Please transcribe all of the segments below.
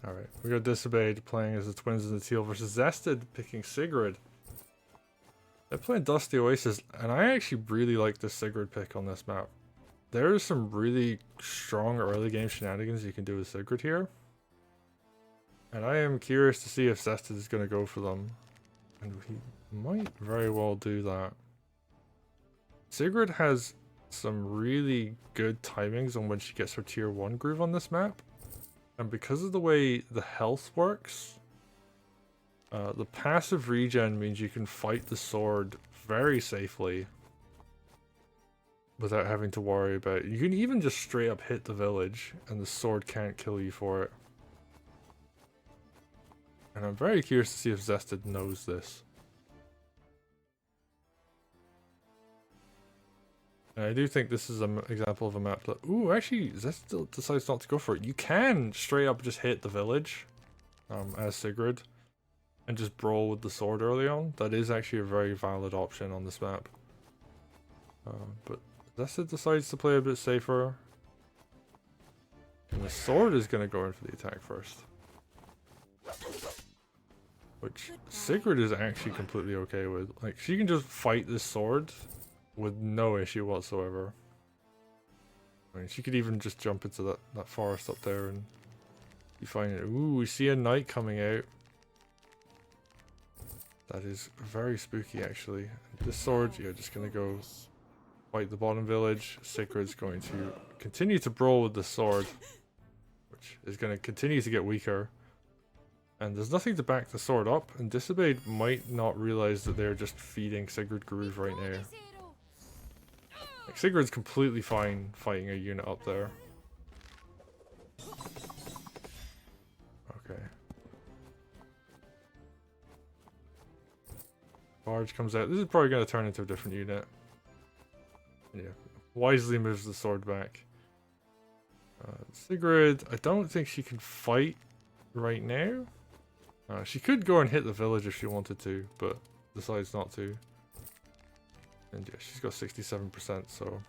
Alright, we got Disobeyed playing as the twins in the teal versus Zested picking Sigrid. They're playing Dusty Oasis, and I actually really like the Sigrid pick on this map. There is some really strong early game shenanigans you can do with Sigrid here. And I am curious to see if Zested is going to go for them. And he might very well do that. Sigrid has some really good timings on when she gets her tier 1 groove on this map. And because of the way the health works, the passive regen means you can fight the sword very safely without having to worry about it. You can even just straight up hit the village and the sword can't kill you for it. And I'm very curious to see if Zested knows this. And I do think this is an example of a map that... Ooh, actually, Zested decides not to go for it. You can straight up just hit the village as Sigrid and just brawl with the sword early on. That is actually a very valid option on this map. But Zested decides to play a bit safer. And the sword is going to go in for the attack first. Which Sigrid is actually completely okay with. Like, she can just fight this sword with no issue whatsoever. I mean, she could even just jump into that forest up there and you find it. Ooh, we see a knight coming out. That is very spooky, actually. This sword, you're just going to go fight the bottom village. Sigrid's going to continue to brawl with the sword, which is going to continue to get weaker. And there's nothing to back the sword up, and Disobeyed might not realize that they're just feeding Sigrid groove right now. Like, Sigrid's completely fine fighting a unit up there. Okay. Barge comes out. This is probably going to turn into a different unit. Yeah. Wisely moves the sword back. Sigrid, I don't think she can fight right now. She could go and hit the village if she wanted to, but decides not to. And yeah, she's got 67%, so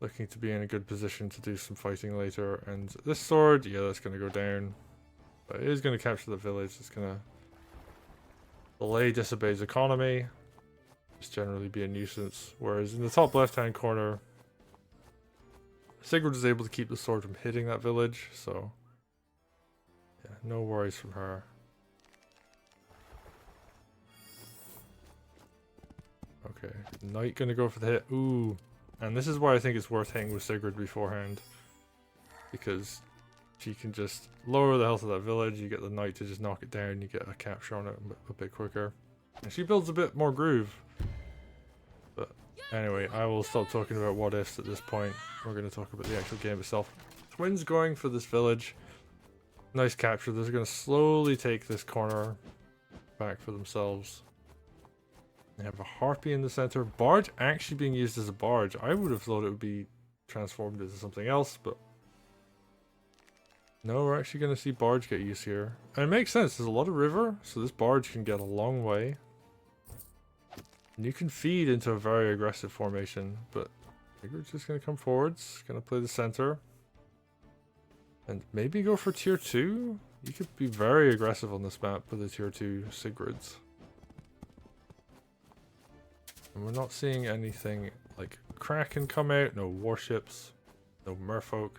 looking to be in a good position to do some fighting later. And this sword, yeah, that's going to go down. But it is going to capture the village. It's going to delay Disobeyed's economy. Just generally be a nuisance. Whereas in the top left-hand corner, Sigrid is able to keep the sword from hitting that village, so yeah, no worries from her. Okay, Knight gonna go for the hit. Ooh, and this is why I think it's worth hitting with Sigrid beforehand, because she can just lower the health of that village. You get the Knight to just knock it down. You get a capture on it a bit quicker, and she builds a bit more groove. But anyway, I will stop talking about what ifs at this point. We're going to talk about the actual game itself. Twins going for this village. Nice capture. They're going to slowly take this corner back for themselves. They have a harpy in the center. Barge actually being used as a barge. I would have thought it would be transformed into something else, but no, we're actually going to see barge get used here. And it makes sense. There's a lot of river, so this barge can get a long way. And you can feed into a very aggressive formation, but Sigrid's just going to come forwards, going to play the center. And maybe go for tier 2? You could be very aggressive on this map with the tier 2 Sigrids. And we're not seeing anything like Kraken come out, no warships, no merfolk.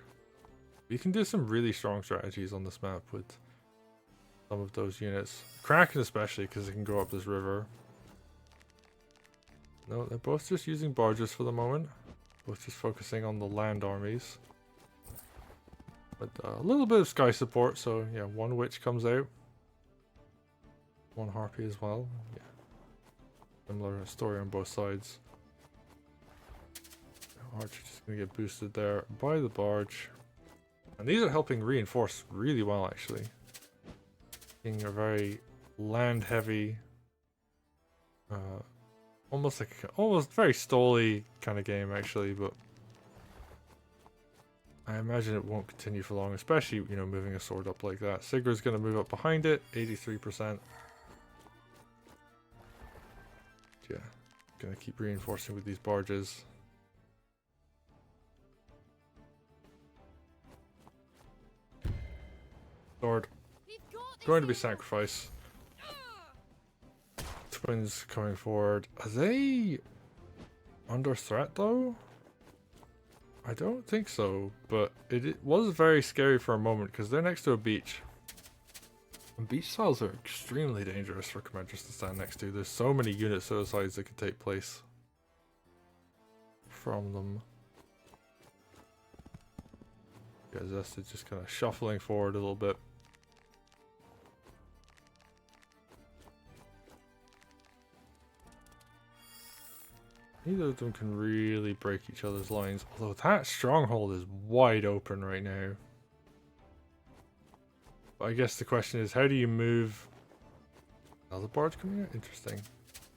You can do some really strong strategies on this map with some of those units. Kraken especially, because it can go up this river. No, they're both just using barges for the moment. Both just focusing on the land armies. But a little bit of sky support, so yeah, one witch comes out. One harpy as well. Yeah. Similar story on both sides. Archer just gonna get boosted there by the barge. And these are helping reinforce really well, actually. Being a very land heavy, almost very stolly kind of game, actually, but I imagine it won't continue for long, especially, you know, moving a sword up like that. Sigrid's going to move up behind it, 83%. Yeah, going to keep reinforcing with these barges. Sword. Going to be sacrificed. Twins coming forward. Are they under threat though? I don't think so, but it was very scary for a moment because they're next to a beach. And beach tiles are extremely dangerous for commanders to stand next to. There's so many unit suicides that could take place from them. Yeah, Zested just kind of shuffling forward a little bit. Neither of them can really break each other's lines, although that stronghold is wide open right now. But I guess the question is, how do you move... Another barge coming out? Interesting.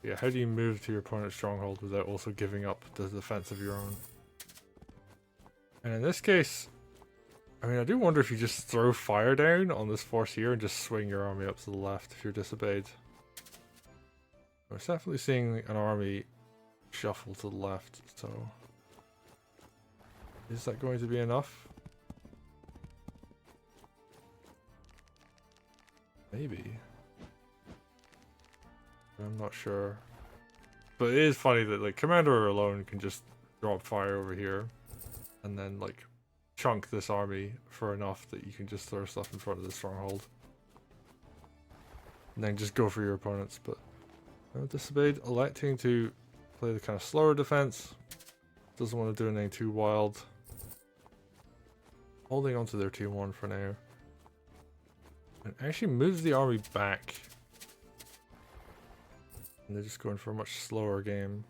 Yeah, how do you move to your opponent's stronghold without also giving up the defense of your own? And in this case, I mean, I do wonder if you just throw fire down on this force here and just swing your army up to the left if you're disobeyed. We're definitely seeing an army shuffle to the left, so is that going to be enough? Maybe. I'm not sure. But it is funny that like Commander alone can just drop fire over here and then like chunk this army for enough that you can just throw stuff in front of the stronghold. And then just go for your opponents, but Disobeyed electing to play the kind of slower defense. Doesn't want to do anything too wild. Holding on to their 2-1 for now. And actually moves the army back. And they're just going for a much slower game.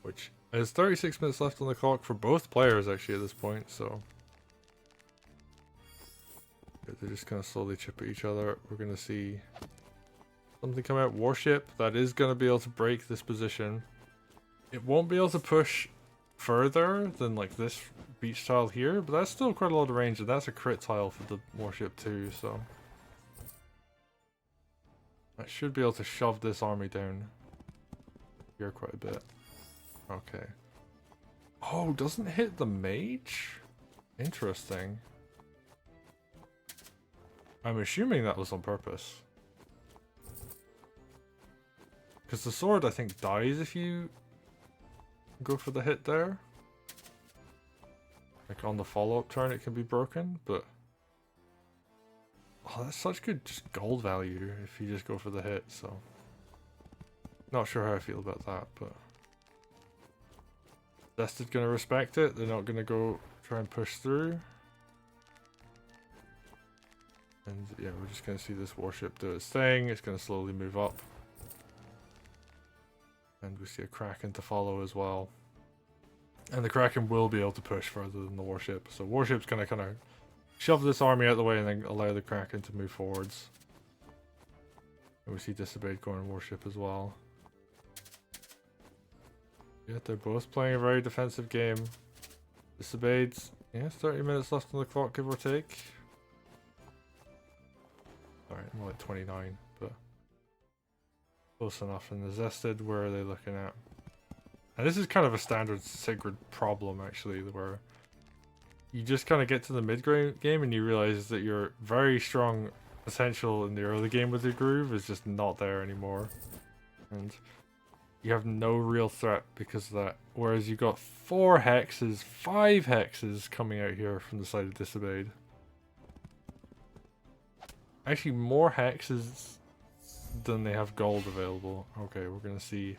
Which there's 36 minutes left on the clock for both players actually at this point, so they're just gonna slowly chip at each other. We're gonna see something come out. Warship that is gonna be able to break this position. It won't be able to push further than like this beach tile here, but that's still quite a lot of range, and that's a crit tile for the warship too, so that should be able to shove this army down here quite a bit. Okay. Oh, doesn't hit the mage? Interesting. I'm assuming that was on purpose. Because the sword, I think, dies if you go for the hit there. Like on the follow-up turn it can be broken, but... Oh, that's such good just gold value if you just go for the hit, so... Not sure how I feel about that, but... Zested gonna respect it, they're not gonna go try and push through. And yeah, we're just gonna see this warship do its thing, it's gonna slowly move up. And we see a Kraken to follow as well. And the Kraken will be able to push further than the warship. So warship's gonna kind of shove this army out of the way and then allow the Kraken to move forwards. And we see Disobeyed going warship as well. Yeah, they're both playing a very defensive game. Disobeyed, yeah, 30 minutes left on the clock, give or take. Alright, more like 29, but close enough. And the Zested, where are they looking at? And this is kind of a standard Sigrid problem, actually, where you just kind of get to the mid-game and you realize that your very strong potential in the early game with your groove is just not there anymore. And you have no real threat because of that. Whereas you got 4 hexes, 5 hexes coming out here from the side of Disobeyed. Actually, more hexes than they have gold available. Okay, we're gonna see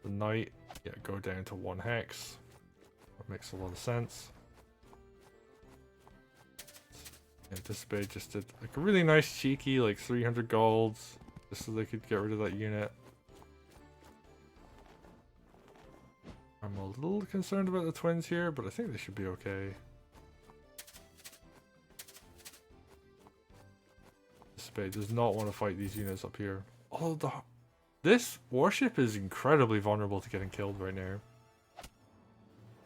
the knight, yeah, go down to 1 hex. That makes a lot of sense. Yeah, Disobeyed just did like a really nice cheeky, like 300 golds, just so they could get rid of that unit. I'm a little concerned about the twins here, but I think they should be okay. Disobeyed does not want to fight these units up here. Although this warship is incredibly vulnerable to getting killed right now.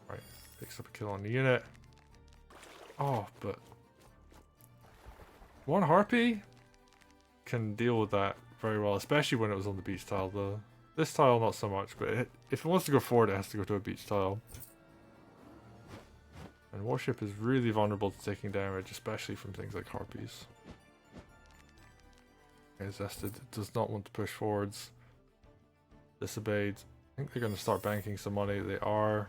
Right, picks up a kill on the unit. Oh, but 1 harpy can deal with that very well, especially when it was on the beach tile though. This tile not so much, but if it wants to go forward it has to go to a beach tile. And Warship is really vulnerable to taking damage, especially from things like Harpies. Okay, Zested does not want to push forwards. Disobeyed. I think they're going to start banking some money. They are.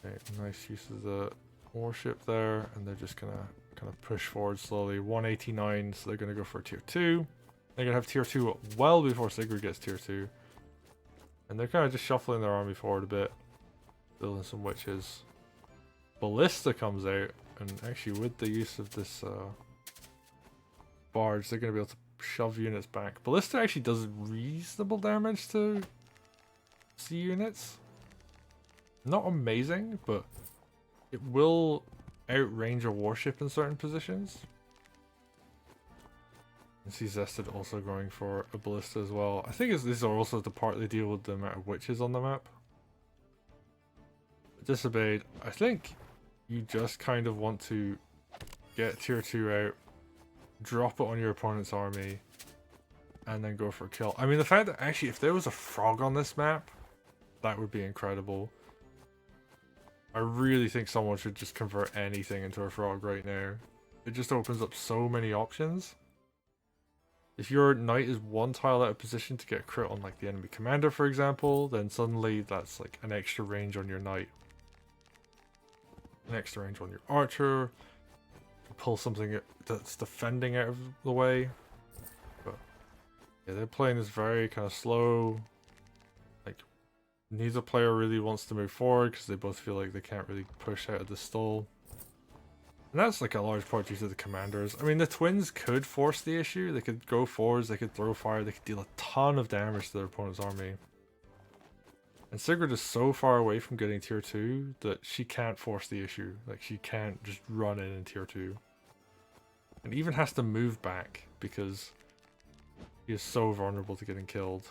Okay, nice use of the Warship there. And they're just going to kind of push forward slowly. 189, so they're going to go for tier 2. They're going to have tier 2 well before Sigrid gets tier 2. And they're kind of just shuffling their army forward a bit. Building some witches. Ballista comes out. And actually with the use of this barge, they're going to be able to shove units back. Ballista actually does reasonable damage to sea units. Not amazing, but it will outrange a warship in certain positions. You see Zested also going for a ballista as well. I think these are also to partly deal with the amount of witches on the map. Disobeyed, I think you just kind of want to get tier 2 out, drop it on your opponent's army, and then go for a kill. I mean, the fact that actually if there was a frog on this map, that would be incredible. I really think someone should just convert anything into a frog right now. It just opens up so many options. If your knight is one tile out of position to get a crit on like the enemy commander, for example, then suddenly that's like an extra range on your knight. An extra range on your archer. Pull something that's defending out of the way. But yeah, they're playing this very kind of slow. Like, neither player really wants to move forward because they both feel like they can't really push out of the stall. And that's like a large part due to the commanders. I mean, the twins could force the issue. They could go forwards, they could throw fire, they could deal a ton of damage to their opponent's army. And Sigrid is so far away from getting tier 2 that she can't force the issue. Like, she can't just run in tier 2. And even has to move back because he is so vulnerable to getting killed.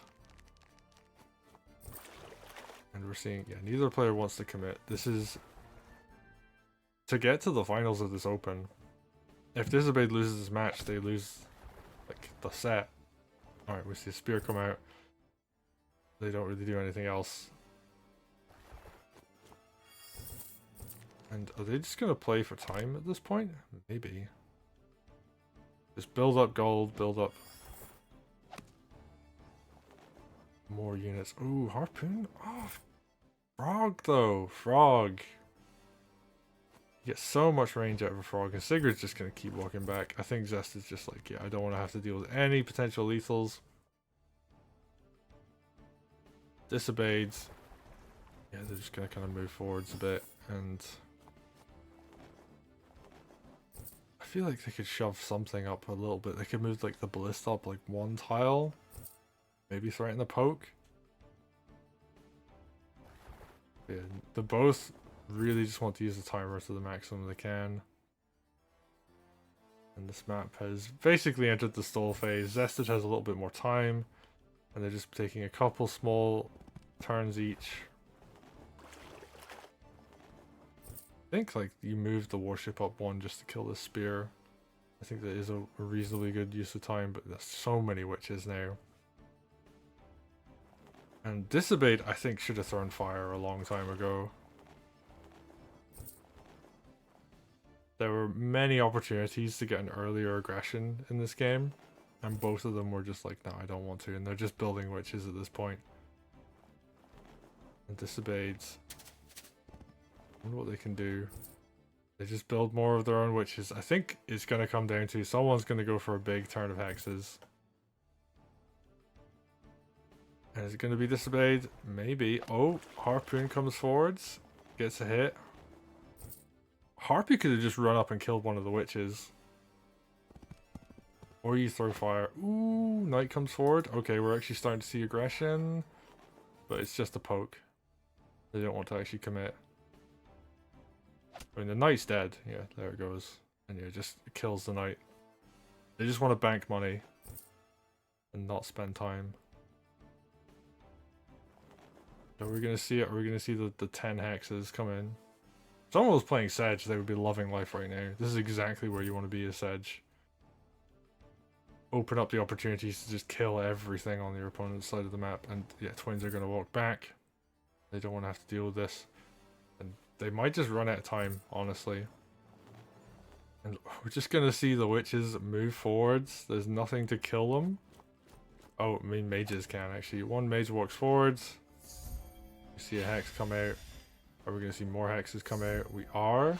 And we're seeing, yeah, neither player wants to commit. This is to get to the finals of this open. If Disobeyed loses this match, they lose like the set. Alright, we see a spear come out. They don't really do anything else. And are they just gonna play for time at this point? Maybe. Just build up gold, build up more units. Ooh, harpoon? Oh, frog though, frog. You get so much range out of a frog, and Sigrid's just going to keep walking back. I think Zest is just like, yeah, I don't want to have to deal with any potential lethals. Disobeyed. Yeah, they're just going to kind of move forwards a bit, and I feel like they could shove something up a little bit. They could move like the ballista up like one tile. Maybe threaten the poke. Yeah, they're both really just want to use the timer to the maximum they can. And this map has basically entered the stall phase. Zested has a little bit more time, and they're just taking a couple small turns each. I think like you move the warship up one just to kill the spear. I think that is a reasonably good use of time, but there's so many witches now. And Disobeyed, I think, should have thrown fire a long time ago. There were many opportunities to get an earlier aggression in this game, and both of them were just like, no, I don't want to, and they're just building witches at this point. And Disobeyed, I wonder what they can do. They just build more of their own witches. I think it's going to come down to someone's going to go for a big turn of hexes. And is it going to be Disobeyed? Maybe. Oh, Harpoon comes forwards. Gets a hit. Harpy could have just run up and killed one of the witches. Or you throw fire. Ooh, Knight comes forward. Okay, we're actually starting to see aggression. But it's just a poke. They don't want to actually commit. I mean, the Knight's dead. Yeah, there it goes. And yeah, just kills the Knight. They just want to bank money. And not spend time. Are we going to see it? Are we going to see the 10 hexes come in? If someone was playing Sedge, they would be loving life right now. This is exactly where you want to be as Sedge. Open up the opportunities to just kill everything on your opponent's side of the map. And yeah, twins are going to walk back. They don't want to have to deal with this. And they might just run out of time, honestly. And we're just gonna see the witches move forwards. There's nothing to kill them. Oh, I mean mages can actually. One mage walks forwards. We see a hex come out. Are we gonna see more hexes come out? We are.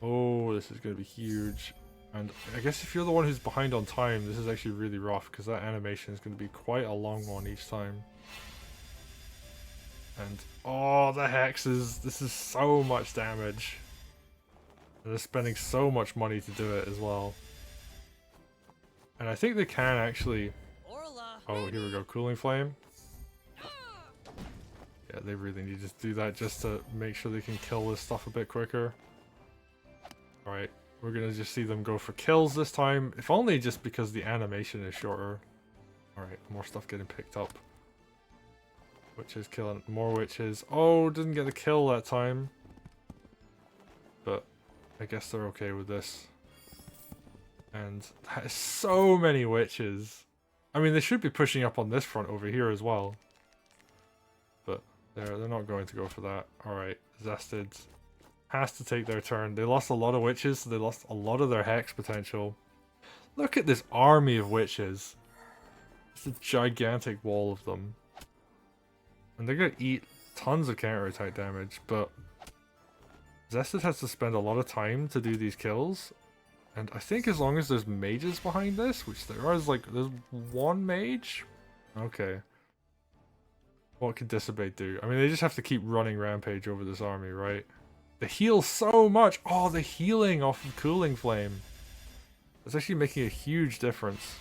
Oh, this is gonna be huge. And I guess if you're the one who's behind on time, this is actually really rough because that animation is going to be quite a long one each time. And oh, the hexes! This is so much damage. And they're spending so much money to do it as well. And I think they can actually... Oh, here we go. Cooling Flame. Yeah, they really need to do that just to make sure they can kill this stuff a bit quicker. Alright. We're gonna just see them go for kills this time, if only just because the animation is shorter. Alright, more stuff getting picked up. Witches killing, more witches. Oh, didn't get the kill that time. But I guess they're okay with this. And that is so many witches. I mean, they should be pushing up on this front over here as well. But they're not going to go for that. Alright, Zested has to take their turn. They lost a lot of witches, so they lost a lot of their hex potential. Look at this army of witches. It's a gigantic wall of them. And they're gonna eat tons of counter-attack damage, but Zested has to spend a lot of time to do these kills. And I think as long as there's mages behind this, which there is, like, there's one mage? Okay. What can Disobeyed do? I mean, they just have to keep running Rampage over this army, right? They heal so much! Oh, the healing off of Cooling Flame. It's actually making a huge difference.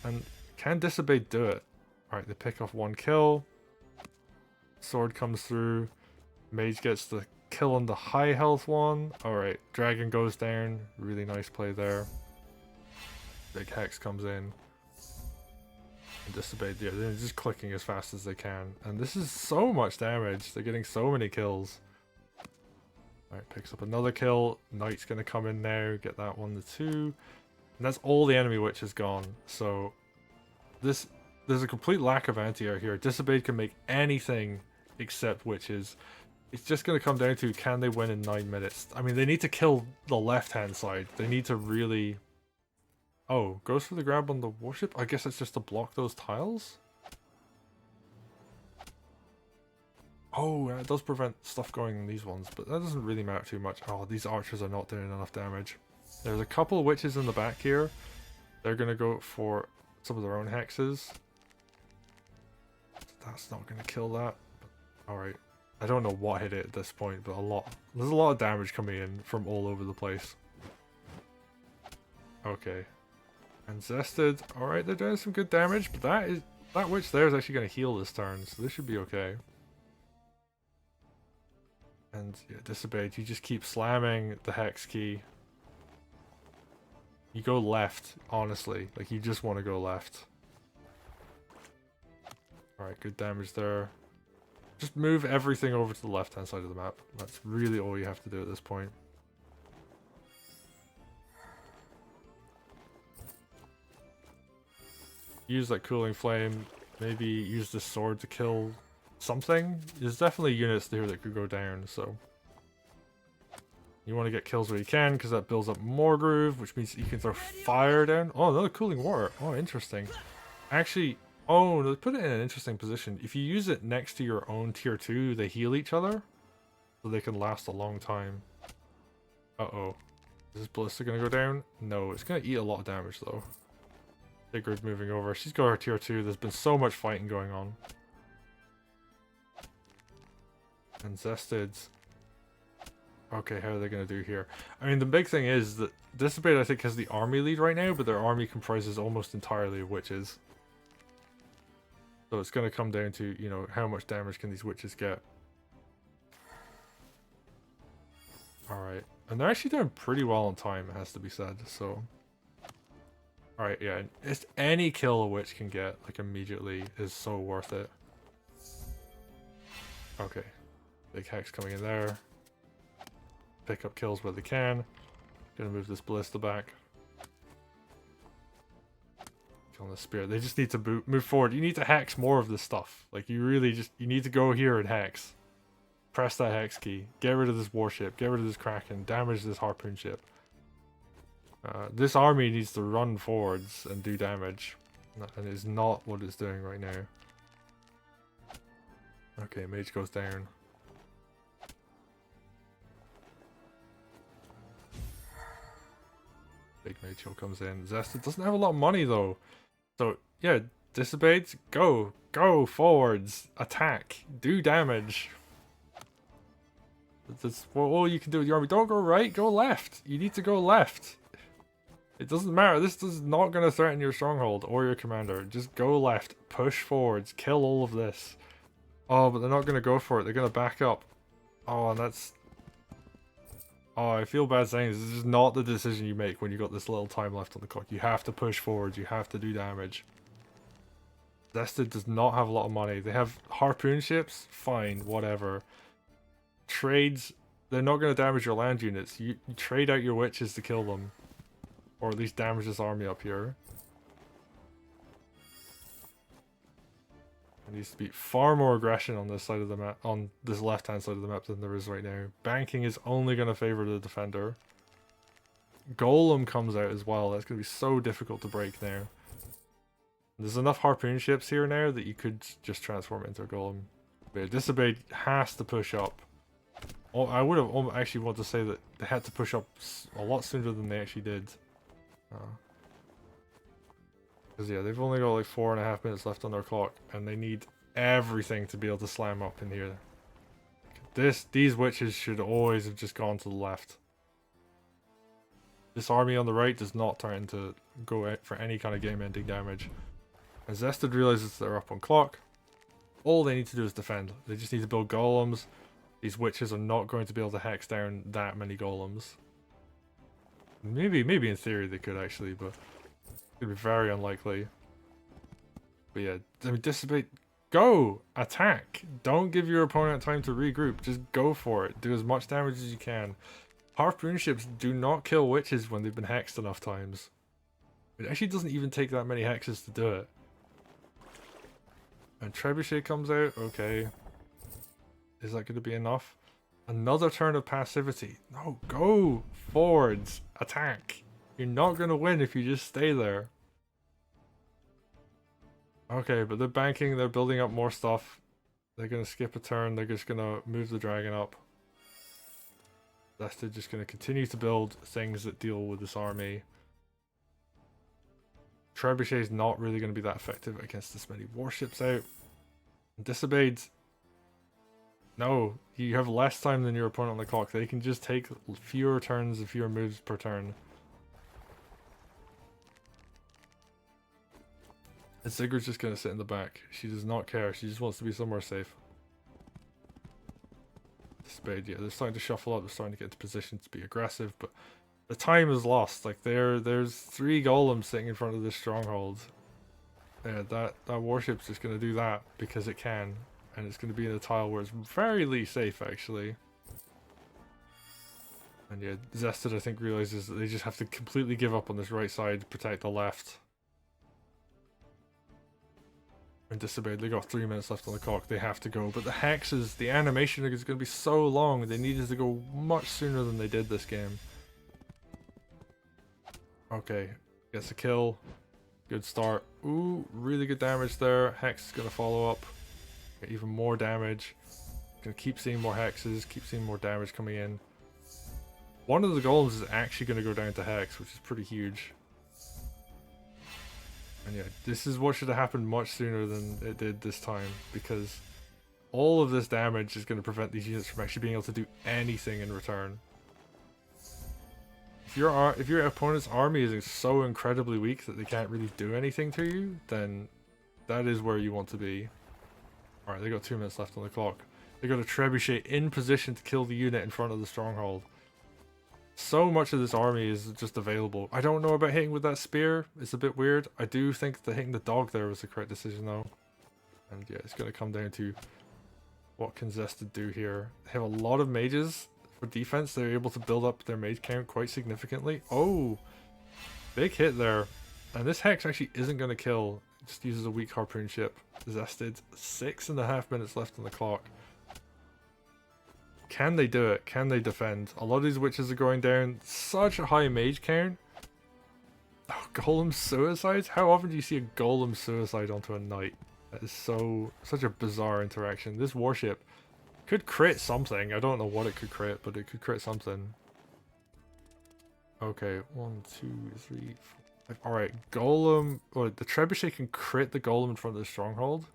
And can Disobeyed do it? Alright, they pick off one kill. Sword comes through. Mage gets the kill on the high health one. Alright, Dragon goes down. Really nice play there. Big Hex comes in. And Disobeyed, yeah, they're just clicking as fast as they can. And this is so much damage. They're getting so many kills. Alright, picks up another kill. Knight's gonna come in now, get that one to 2. And that's all the enemy witches gone. So, there's a complete lack of anti-air here. Disobeyed can make anything except witches. It's just gonna come down to, can they win in 9 minutes? I mean, they need to kill the left-hand side. They need to really... Oh, goes for the grab on the warship? I guess it's just to block those tiles? Oh, it does prevent stuff going in these ones, but that doesn't really matter too much. Oh, these archers are not doing enough damage. There's a couple of witches in the back here. They're going to go for some of their own hexes. That's not going to kill that. Alright. I don't know what hit it at this point, but there's a lot of damage coming in from all over the place. Okay. And Zested. Alright, they're doing some good damage, but that witch there is actually going to heal this turn, so this should be okay. And yeah, Disobeyed, you just keep slamming the hex key. You go left, honestly. Like, you just want to go left. Alright, good damage there. Just move everything over to the left-hand side of the map. That's really all you have to do at this point. Use that Cooling Flame. Maybe use the sword to kill something. There's definitely units here that could go down, so you want to get kills where you can, because that builds up more groove, which means you can throw fire down. Oh, another cooling water. Oh, interesting. Actually, oh, they put it in an interesting position. If you use it next to your own tier 2, they heal each other, so they can last a long time. Uh-oh. Is this ballista going to go down? No, it's going to eat a lot of damage, though. Sigrid moving over. She's got her tier 2. There's been so much fighting going on. And Zested. Okay, how are they going to do here? I mean, the big thing is that Disobeyed, I think, has the army lead right now, but their army comprises almost entirely of witches. So it's going to come down to, you know, how much damage can these witches get. Alright. And they're actually doing pretty well on time, it has to be said, so... Alright, yeah. It's any kill a witch can get, like, immediately is so worth it. Okay. Big Hex coming in there. Pick up kills where they can. Gonna move this ballista back. Killing the spear. They just need to move forward. You need to hex more of this stuff. Like, you really just... You need to go here and hex. Press that hex key. Get rid of this warship. Get rid of this kraken. Damage this harpoon ship. This army needs to run forwards and do damage. And it's not what it's doing right now. Okay, mage goes down. Big mage hill comes in. Zested doesn't have a lot of money though. So yeah, Disobeyed, go. Go forwards. Attack. Do damage. That's all you can do with your army. Don't go right, go left. You need to go left. It doesn't matter. This is not going to threaten your stronghold or your commander. Just go left. Push forwards. Kill all of this. Oh, but they're not going to go for it. They're going to back up. Oh, and that's... Oh, I feel bad saying this. This is not the decision you make when you got this little time left on the clock. You have to push forwards. You have to do damage. Zested does not have a lot of money. They have harpoon ships. Fine, whatever. Trades. They're not going to damage your land units. You trade out your witches to kill them. Or at least damage this army up here. There needs to be far more aggression on this side of the map, on this left-hand side of the map than there is right now. Banking is only going to favor the defender. Golem comes out as well. That's going to be so difficult to break now. There's enough harpoon ships here now that you could just transform it into a golem. But Disobeyed has to push up. Oh, I would have actually wanted to say that they had to push up a lot sooner than they actually did. Because yeah, they've only got like 4.5 minutes left on their clock, and they need everything to be able to slam up in here. These witches should always have just gone to the left. This army on the right does not turn into go out for any kind of game-ending damage. And Zested realizes they're up on clock. All they need to do is defend. They just need to build golems. These witches are not going to be able to hex down that many golems. Maybe in theory they could actually, but it'd be very unlikely. But yeah, I mean, Disobeyed, go! Attack! Don't give your opponent time to regroup, just go for it. Do as much damage as you can. Harpoon ships do not kill witches when they've been hexed enough times. It actually doesn't even take that many hexes to do it. And Trebuchet comes out, okay. Is that going to be enough? Another turn of passivity. No, go forwards. Attack. You're not going to win if you just stay there. Okay, but they're banking. They're building up more stuff. They're going to skip a turn. They're just going to move the dragon up. Zested just going to continue to build things that deal with this army. Trebuchet is not really going to be that effective against this many warships out. Disobeyed. No, you have less time than your opponent on the clock. They can just take fewer turns and fewer moves per turn. And Sigrid's just going to sit in the back. She does not care. She just wants to be somewhere safe. Disobeyed, yeah, they're starting to shuffle up. They're starting to get into position to be aggressive, but the time is lost. Like there's 3 golems sitting in front of this stronghold. Yeah, that warship's just going to do that because it can. And it's going to be in a tile where it's fairly safe, actually. And yeah, Zested, I think, realizes that they just have to completely give up on this right side to protect the left. And Disobeyed, they got 3 minutes left on the clock. They have to go. But the hexes, the animation is going to be so long. They needed to go much sooner than they did this game. Okay, gets a kill. Good start. Ooh, really good damage there. Hex is going to follow up. Get even more damage. Gonna keep seeing more hexes, keep seeing more damage coming in. One of the golems is actually gonna go down to hex, which is pretty huge. And yeah, this is what should have happened much sooner than it did this time, because all of this damage is gonna prevent these units from actually being able to do anything in return. If your opponent's army is so incredibly weak that they can't really do anything to you, then that is where you want to be. Alright, they got 2 minutes left on the clock. They got a trebuchet in position to kill the unit in front of the stronghold. So much of this army is just available. I don't know about hitting with that spear. It's a bit weird. I do think that hitting the dog there was the correct decision though. And yeah, it's going to come down to what can Zested do here. They have a lot of mages for defense. They're able to build up their mage count quite significantly. Oh, big hit there. And this hex actually isn't going to kill. Just uses a weak harpoon ship. Zested, 6.5 minutes left on the clock. Can they do it? Can they defend? A lot of these witches are going down. Such a high mage count. Oh, golem suicides? How often do you see a golem suicide onto a knight? That is such a bizarre interaction. This warship could crit something. I don't know what it could crit, but it could crit something. Okay, 1, 2, 3, 4, 5. Alright, golem. Oh, the trebuchet can crit the golem in front of the stronghold.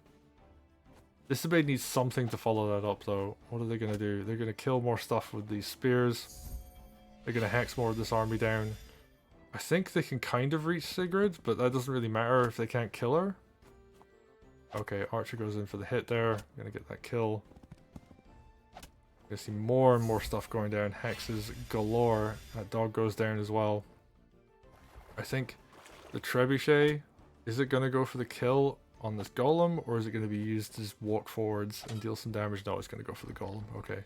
Disobeyed needs something to follow that up though. What are they going to do? They're going to kill more stuff with these spears. They're going to hex more of this army down. I think they can kind of reach Sigrid, but that doesn't really matter if they can't kill her. Okay, Archer goes in for the hit there. Gonna get that kill. Gonna see more and more stuff going down. Hexes galore. That dog goes down as well. I think the trebuchet, is it gonna go for the kill on this golem, or is it gonna be used to just walk forwards and deal some damage? No, it's gonna go for the golem. Okay.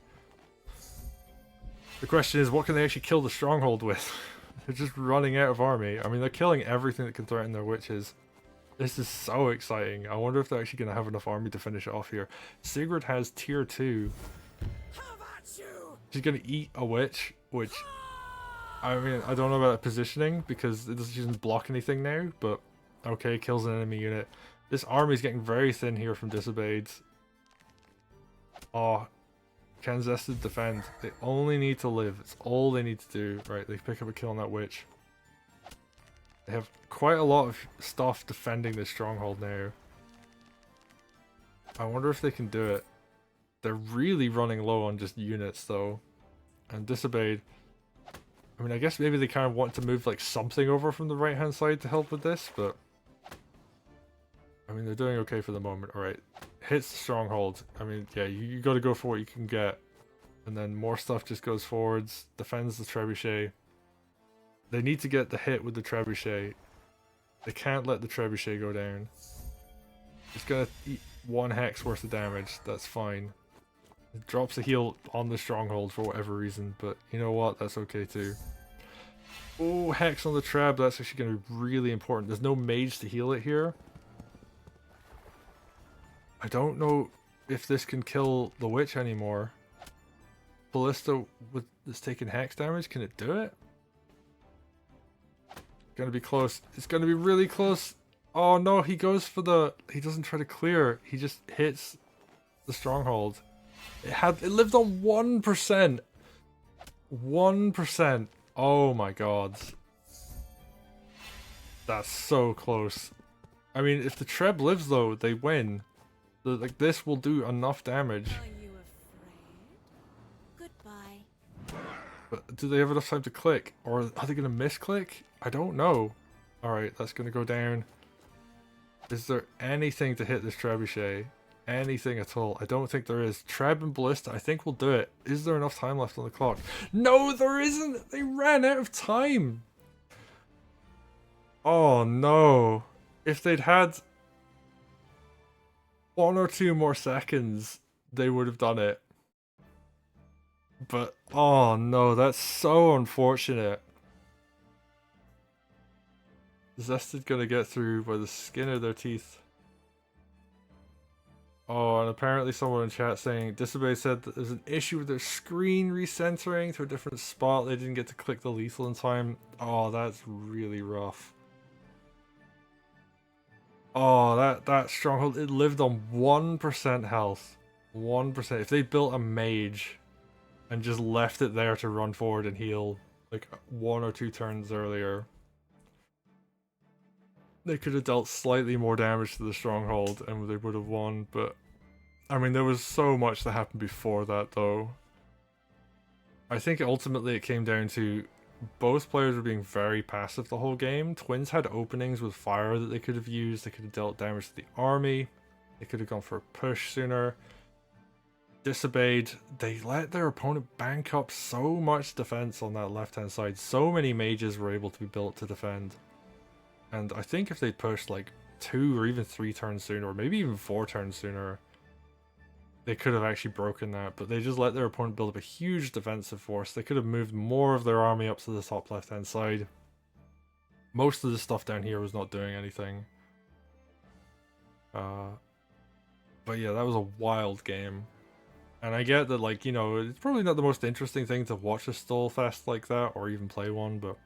The question is, what can they actually kill the stronghold with? They're just running out of army. I mean, they're killing everything that can threaten their witches. This is so exciting. I wonder if they're actually going to have enough army to finish it off here. Sigrid has tier 2. She's going to eat a witch, which... I mean, I don't know about positioning, because she doesn't block anything now, but... Okay, kills an enemy unit. This army is getting very thin here from Disobeyed. Oh, can Zested defend? They only need to live. It's all they need to do. Right, they pick up a kill on that witch. They have quite a lot of stuff defending this stronghold now. I wonder if they can do it. They're really running low on just units though. And Disobeyed. I mean, I guess maybe they kind of want to move like something over from the right hand side to help with this, but... I mean, they're doing okay for the moment. Alright, hits the stronghold. I mean, yeah, you gotta go for what you can get. And then more stuff just goes forwards, defends the trebuchet. They need to get the hit with the trebuchet. They can't let the trebuchet go down. It's gonna eat 1 hex worth of damage, that's fine. It drops a heal on the stronghold for whatever reason, but you know what, that's okay too. Oh, hex on the treb, that's actually gonna be really important. There's no mage to heal it here. I don't know if this can kill the witch anymore. Ballista is taking hex damage, can it do it? Gonna be close. It's gonna be really close. Oh no, he goes for the... He doesn't try to clear. He just hits the stronghold. It lived on 1%. 1%. Oh my god. That's so close. I mean, if the Treb lives though, they win. Like, this will do enough damage. Are you afraid? Goodbye. But do they have enough time to click? Or are they gonna misclick? I don't know. Alright, that's gonna go down. Is there anything to hit this trebuchet? Anything at all? I don't think there is. Treb and Ballista, I think we'll do it. Is there enough time left on the clock? No, there isn't! They ran out of time! Oh no. If they'd had 1 or 2 more seconds, they would have done it. But, oh no, that's so unfortunate. Zested gonna get through by the skin of their teeth. Oh, and apparently someone in chat saying Disobeyed said that there's an issue with their screen recentering to a different spot. They didn't get to click the lethal in time. Oh, that's really rough. Oh, that stronghold, it lived on 1% health. 1%. If they built a mage and just left it there to run forward and heal like 1 or 2 turns earlier, they could have dealt slightly more damage to the stronghold and they would have won. But I mean, there was so much that happened before that though. I think ultimately it came down to both players were being very passive the whole game. Twins had openings with fire that they could have used. They could have dealt damage to the army. They could have gone for a push sooner. Disobeyed, they let their opponent bank up so much defense on that left hand side. So many mages were able to be built to defend. And I think if they pushed like 2 or even 3 turns sooner, or maybe even 4 turns sooner, they could have actually broken that. But they just let their opponent build up a huge defensive force. They could have moved more of their army up to the top left hand side. Most of the stuff down here was not doing anything. But yeah, that was a wild game. And I get that, like, you know, it's probably not the most interesting thing to watch a stall fest like that, or even play one, but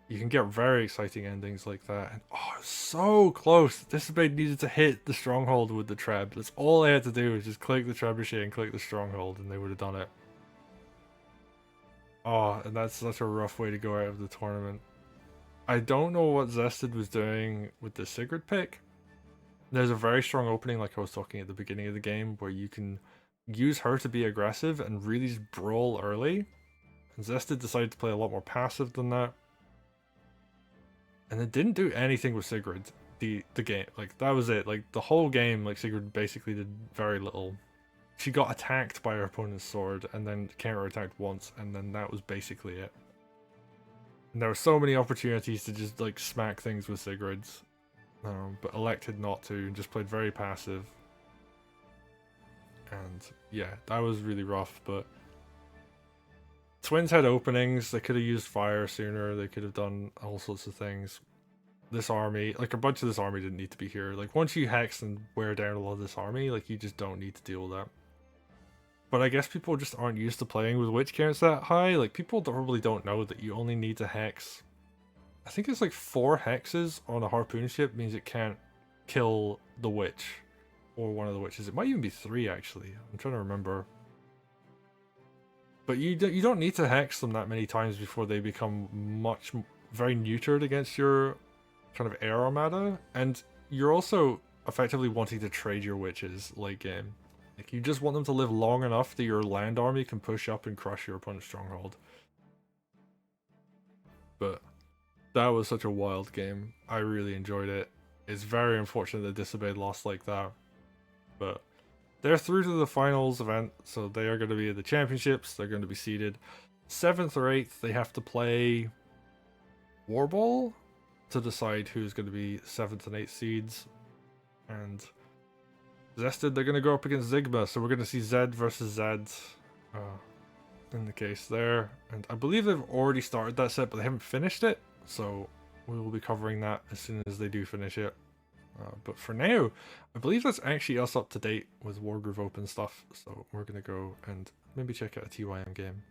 you can get very exciting endings like that. And oh, so close! Disobeyed needed to hit the stronghold with the treb. That's all they had to do was just click the trebuchet and click the stronghold, and they would have done it. Oh, and that's such a rough way to go out of the tournament. I don't know what Zested was doing with the Sigrid pick. There's a very strong opening, like I was talking at the beginning of the game, where you can use her to be aggressive and really just brawl early. And Zested decided to play a lot more passive than that. And it didn't do anything with Sigrid, the game. Like, that was it. Like, the whole game, like, Sigrid basically did very little. She got attacked by her opponent's sword, and then counter-attacked once, and then that was basically it. And there were so many opportunities to just, like, smack things with Sigrid's. But elected not to, and just played very passive. And yeah, that was really rough, but Twins had openings, they could have used fire sooner, they could have done all sorts of things. This army, like a bunch of this army didn't need to be here. Like once you hex and wear down a lot of this army, like you just don't need to deal with that. But I guess people just aren't used to playing with witch counts that high. Like people probably don't know that you only need to hex. I think it's like 4 hexes on a harpoon ship means it can't kill the witch. Or one of the witches. It might even be 3 actually. I'm trying to remember. But you don't need to hex them that many times before they become very neutered against your kind of air armada. And you're also effectively wanting to trade your witches late game. Like you just want them to live long enough that your land army can push up and crush your opponent's stronghold. But that was such a wild game. I really enjoyed it. It's very unfortunate that Disobeyed lost like that. But they're through to the finals event, so they are going to be at the championships. They're going to be seeded 7th or 8th. They have to play Warball to decide who's going to be 7th and 8th seeds. And Zested, they're going to go up against Sigma, so we're going to see Zed versus Zed in the case there. And I believe they've already started that set, but they haven't finished it, so we will be covering that as soon as they do finish it. But for now, I believe that's actually us up to date with Wargroove Open stuff, so we're going to go and maybe check out a TYM game.